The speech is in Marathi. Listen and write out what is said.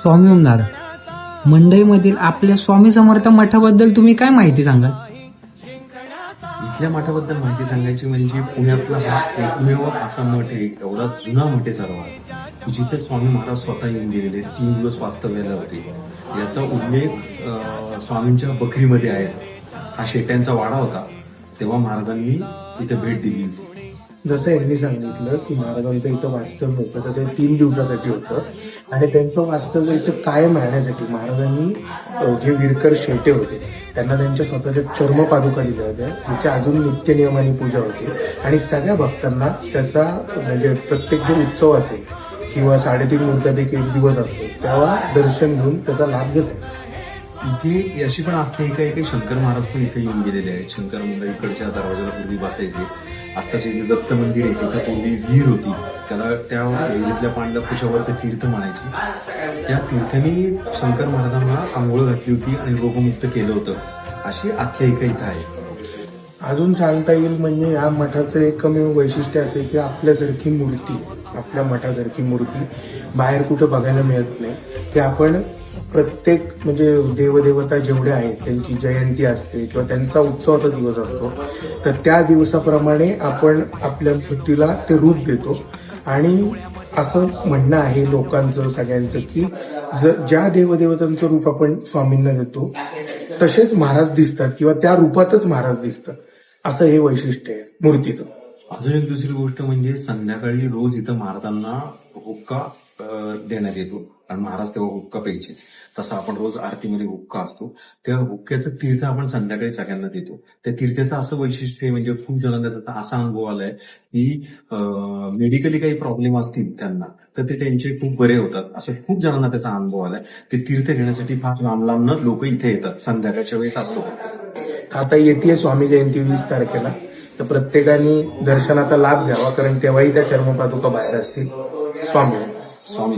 स्वामी ओमदादा, मंडईमधील आपल्या स्वामी समर्थ मठाबद्दल तुम्ही काय माहिती सांगाल? इथल्या मठाबद्दल माहिती सांगायची म्हणजे पुण्यातला हा एकमेव असा मठ आहे, एवढा जुना मठ आहे सर्वात, जिथे स्वामी महाराज स्वतः येऊन गेलेले 3 दिवस वास्तव्याला होते. याचा उल्लेख स्वामींच्या बखरीमध्ये आहे. हा शेट्यांचा वाडा होता, तेव्हा महाराजांनी इथे भेट दिली होती. जसं यांनी सांगितलं की महाराजांचं इथं वास्तव्य होतं तर ते 3 दिवसासाठी होतं आणि त्यांचं वास्तव्य इथं कायम राहण्यासाठी महाराजांनी जे विरकर शेटे होते त्यांना त्यांच्या स्वतःच्या चर्मपादुका दिल्या होत्या, जिच्या अजून नित्यनियमाने पूजा होती आणि सगळ्या भक्तांना त्याचा म्हणजे प्रत्येक जो उत्सव असेल किंवा 3.5 मुहूर्तापैकी एक दिवस असतो तेव्हा दर्शन घेऊन त्याचा लाभ घेतात. इथे अशी पण आख्यायिका आहे की शंकर महाराज पण इथे येऊन गेलेले आहेत. शंकर मंडळीकडच्या दरवाजाला पूर्वी बसायचे. आत्ताचे जे दत्त मंदिर आहे तिथं पूर्वी विहीर होती, त्याला त्या विहिरीतल्या पांडव कुशावर ते तीर्थ म्हणायचे. त्या तीर्थांनी शंकर महाराजांना आंघोळ घातली होती आणि रोगमुक्त केलं होतं, अशी आख्यायिका इथं आहे. अजून सांगता येईल म्हणजे या मठाचं एकमेव वैशिष्ट्य असे की आपल्यासारखी मूर्ती, आपल्या मठासारखी मूर्ती बाहेर कुठं बघायला मिळत नाही. ते आपण प्रत्येक म्हणजे देवदेवता जेवढे आहेत त्यांची जयंती असते किंवा त्यांचा उत्सवाचा दिवस असतो तर त्या दिवसाप्रमाणे आपण आपल्या मूर्तीला ते रूप देतो. आणि असं म्हणणं आहे लोकांचं सगळ्यांचं की ज्या देवदेवतांचं रूप आपण स्वामींना देतो तसेच महाराज दिसतात किंवा त्या रूपातच महाराज दिसतात, असं हे वैशिष्ट्य आहे मूर्तीचं. अजून एक दुसरी गोष्ट म्हणजे संध्याकाळी रोज इथं महाराजांना हुक्का देण्यात येतो आणि महाराज तेव्हा हुक्का प्यायचे. तसं आपण रोज आरतीमध्ये हुक्का असतो, त्या हुक्क्याचं तीर्थ आपण संध्याकाळी सगळ्यांना देतो. त्या तीर्थाचं असं वैशिष्ट्य आहे म्हणजे खूप जणांना त्याचा असा अनुभव आलाय की मेडिकली काही प्रॉब्लेम असतील त्यांना तर ते त्यांचे खूप बरे होतात. असं खूप जणांना त्याचा अनुभव आलाय. ते तीर्थ घेण्यासाठी फार लांब लांबनं लोक इथे येतात. संध्याकाळच्या वेळेस असतो. आता येते स्वामी जयंती 20 तारखेला, तर प्रत्येकाने दर्शनाचा लाभ घ्यावा कारण तेव्हाही त्या चर्मपादुका बाहेर असतील. स्वामी स्वामी